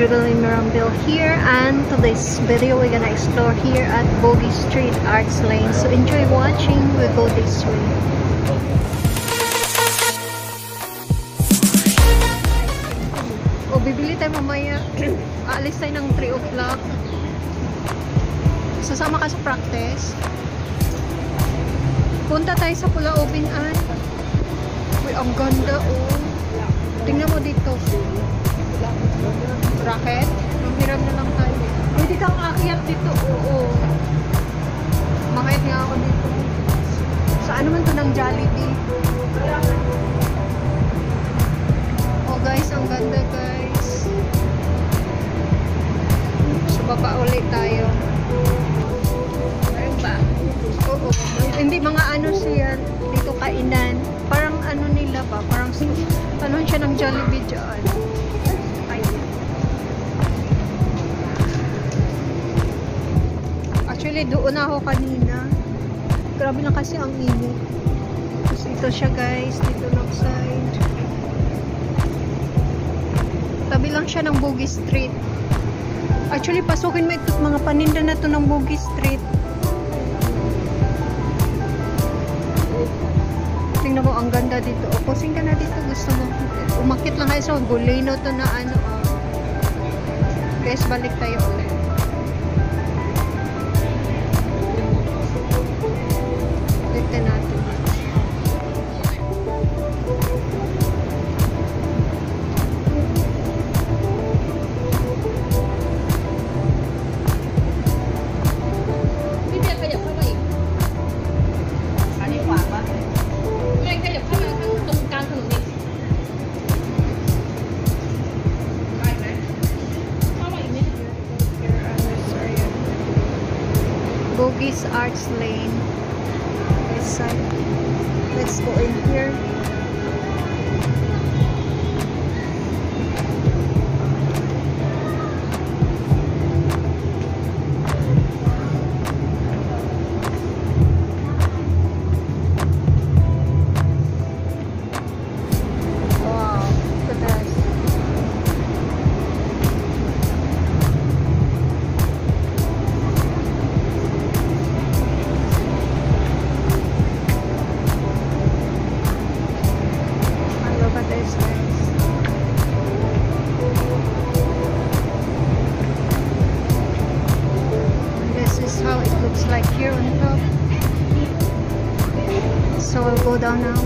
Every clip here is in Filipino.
Jubilee Mirambil here, and today's video we're gonna explore here at Bogie Street Arts Lane. So enjoy watching. We go this way. O bibili tayo mamaya. Aalis tayo ng 3 o'clock. Sasama ka sa practice. Punta tayo sa Pulau-Ubin-an. Uy, ang ganda oh. Tingnan mo dito. Racket? Manghiram na lang tayo. Pwede kang aakyat dito. Oo. Makait nga ako dito. Saan naman to ng Jollibee? Oh guys, ang ganda guys. So baba ulit tayo. Ayun ba? Oo. Hindi mga ano siya. Dito kainan. Parang ano nila ba? Parang ano siya ng Jollibee dyan. Actually, doon ako kanina. Grabe na kasi ang init. Tapos ito siya guys. Dito lang side. Tabi lang siya ng Bogie Street. Actually, pasukin mo ito mga paninda na to ng Bogie Street. Tingnan mo, ang ganda dito. O, posing ka na dito. Gusto mo. Umakit lang kayo sa Gulino to na ano. Guys, balik tayo ulit. Tignan natin. Bogie's Arts Lane. This side. Let's go in here. Wow, look at that. How it looks like here on top. So I'll go down now.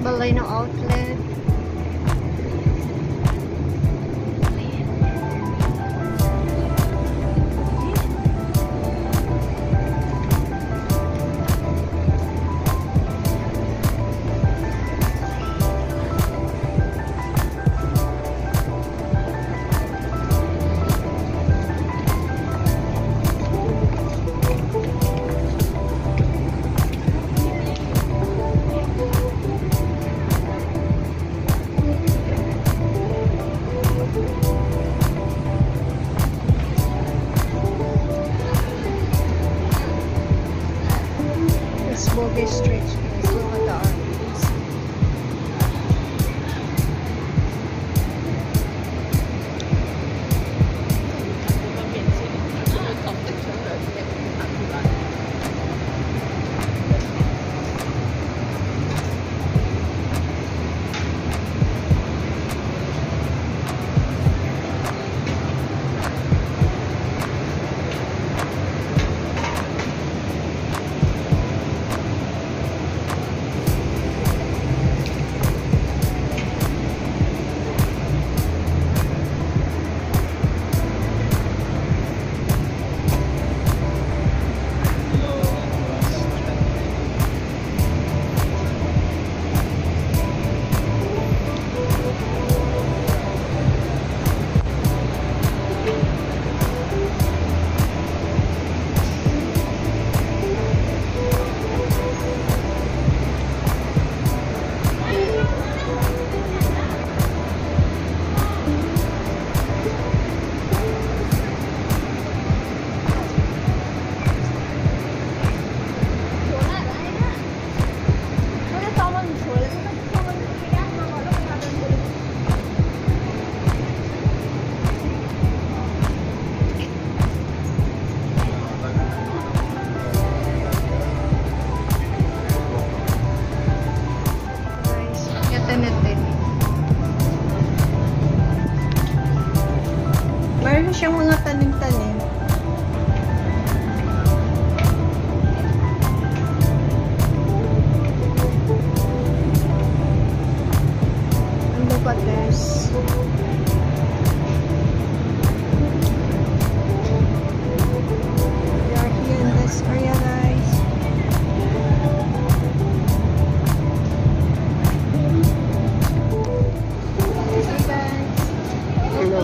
Baleno Outlet. We are here in this area, guys. Hello.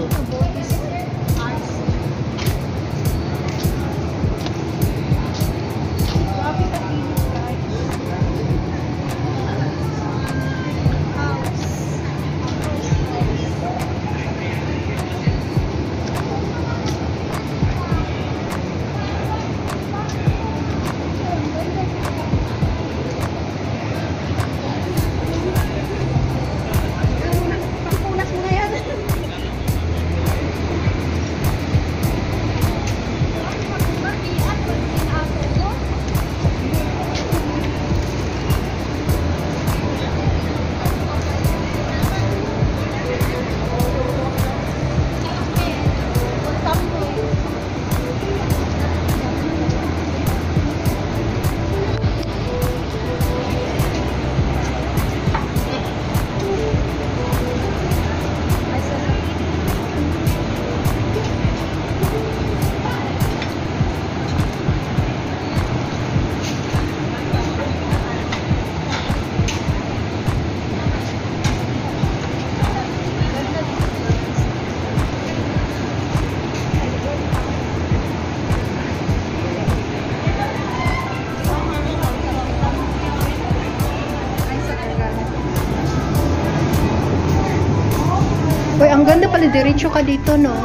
Uy, ang ganda pala. Diretso ka dito, no?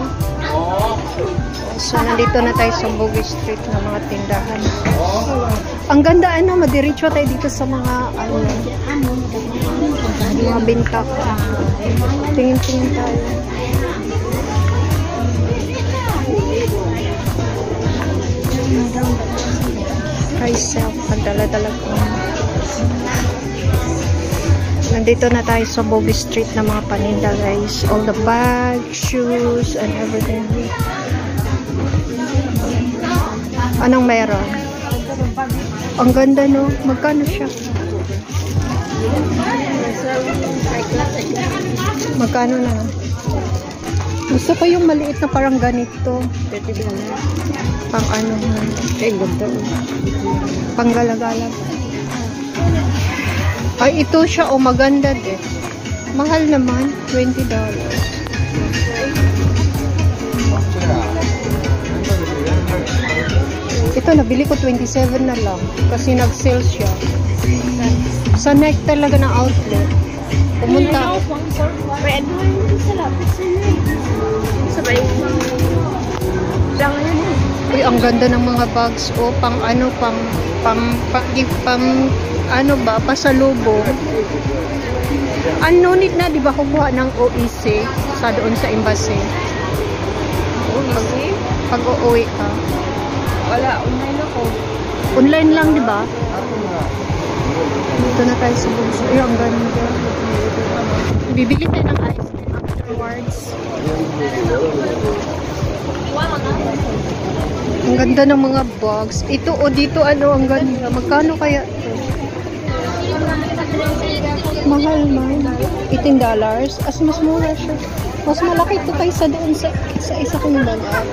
So, nandito na tayo sa Bogey Street na mga tindahan. Ang ganda, ano, madiretso tayo dito sa mga, ano, mga bintak. Tingin-tingin tayo. Myself, pagdala-dala ko. Nandito na tayo sa Bogey Street na mga paninda, guys. All the bags, shoes, and everything. Anong meron? Ang ganda, no? Magkano siya? Magkano na? Gusto ko yung maliit na parang ganito. Pang ano nga. Pang galagalag. Ay, ito siya. O, maganda din. Mahal naman. $20. Ito, nabili ko 27 na lang. Kasi nag-sale siya. Sa Nike talaga ng outlet. Pumunta. Uy, ang ganda ng mga bags. O, pang ano, pang ano ba, pasalubong. Ano nit na, di ba, kukuha ng OEC sa doon sa embassy? Pag uuwi ka. Wala, online ako. Online lang, di ba? Dito na tayo sa bulso. Ay, ang ganda. Bibili tayo ng ice cream afterwards. Ang ganda ng mga bags. Ito o dito, ano, ang ganda. Magkano kaya ito? Mahal man. $18. As mas mura siya. Mas malaki ito kaysa doon sa isa kong baga.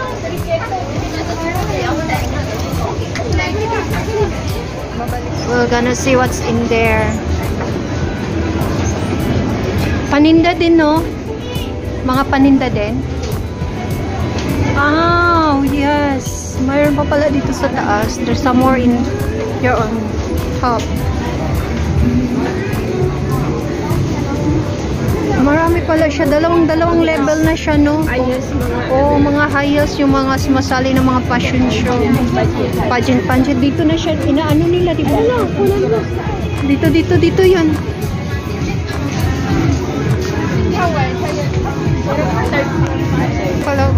We're gonna see what's in there. Paninda din, no? Mga paninda din. Oh, yes. Mayroon pa pala dito sa taas. There's some more in here on top. Marami pala siya. Dalawang level na siya, no? Oo, mga high heels, yung mga sumasali ng mga fashion show. Pageant. Dito na siya. Inaano nila, di ba? Dito yan. Pala,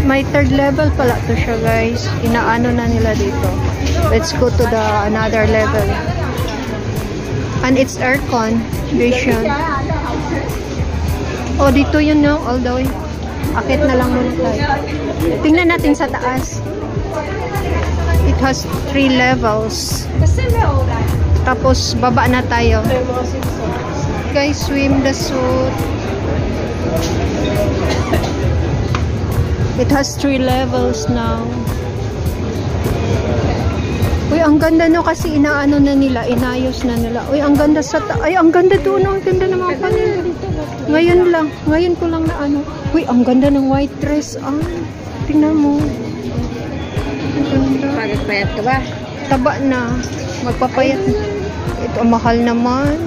may third level pala to siya, guys. Inaano na nila dito. Let's go to the another level. And it's aircon vision. Oh, dito yun, no? All the way. Akit na lang muna tayo. Tingnan natin sa taas. It has 3 levels. Tapos, baba na tayo. Guys, swim the suit. It has 3 levels now. Uy, ang ganda no kasi inaano na nila, inayos na nila. Uy, ang ganda sa ay, ang ganda doon, ang ganda ng mga panel. Ngayon ko lang na ano. Uy, ang ganda ng white dress. Ah, tingnan mo. Ang ganda. Pagpapayat ka ba? Taba na. Magpapayat. Ito, ang mahal naman.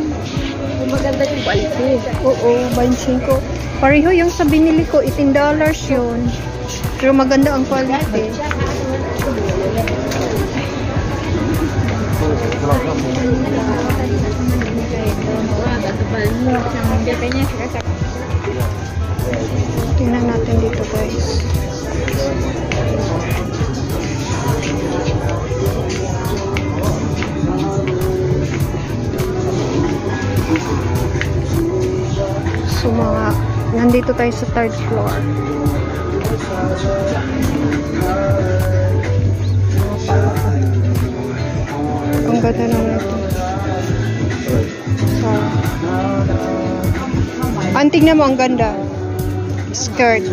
Maganda yung quality. Oo, 25. Pareho yung sa binili ko, $18 yun. Pero maganda ang quality. Tingnan natin dito guys. So nandito tayo sa 3rd floor. Ang ganda naman ito. So, tingnan mo, ang ganda. Skirt. Ito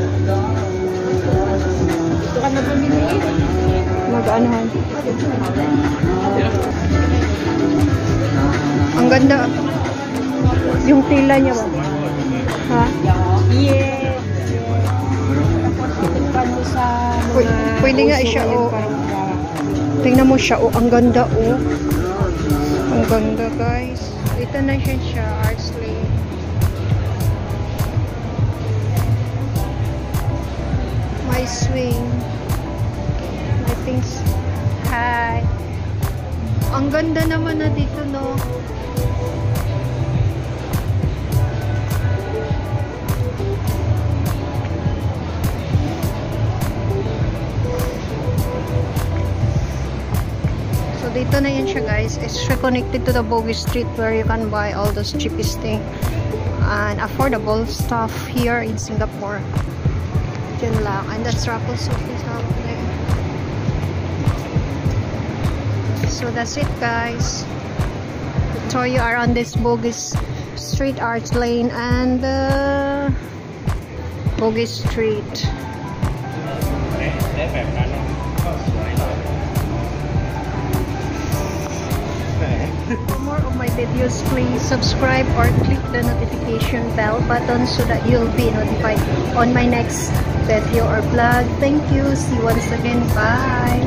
ka na bumili? Mag-anuhan. Ang ganda. Yung tila niya ba? Ha? Yes. Paano sa mga... Pwede nga siya, oh. Tingnan mo siya, oh. Ang ganda, oh. Ang ganda, guys. Dito na siya, Arts Lane. My swing. I think... Hi. Ang ganda naman na dito, no? Dito na yan siya guys. It's connected to the Bogie Street where you can buy all those cheapest thing and affordable stuff here in Singapore. Yun lang. And that's Raffles Office out there. So that's it guys. I'll show you around this Bogie Street, Arts Lane and Bogie Street. For more of my videos, please subscribe or click the notification bell button so that you'll be notified on my next video or vlog. Thank you. See you once again. Bye.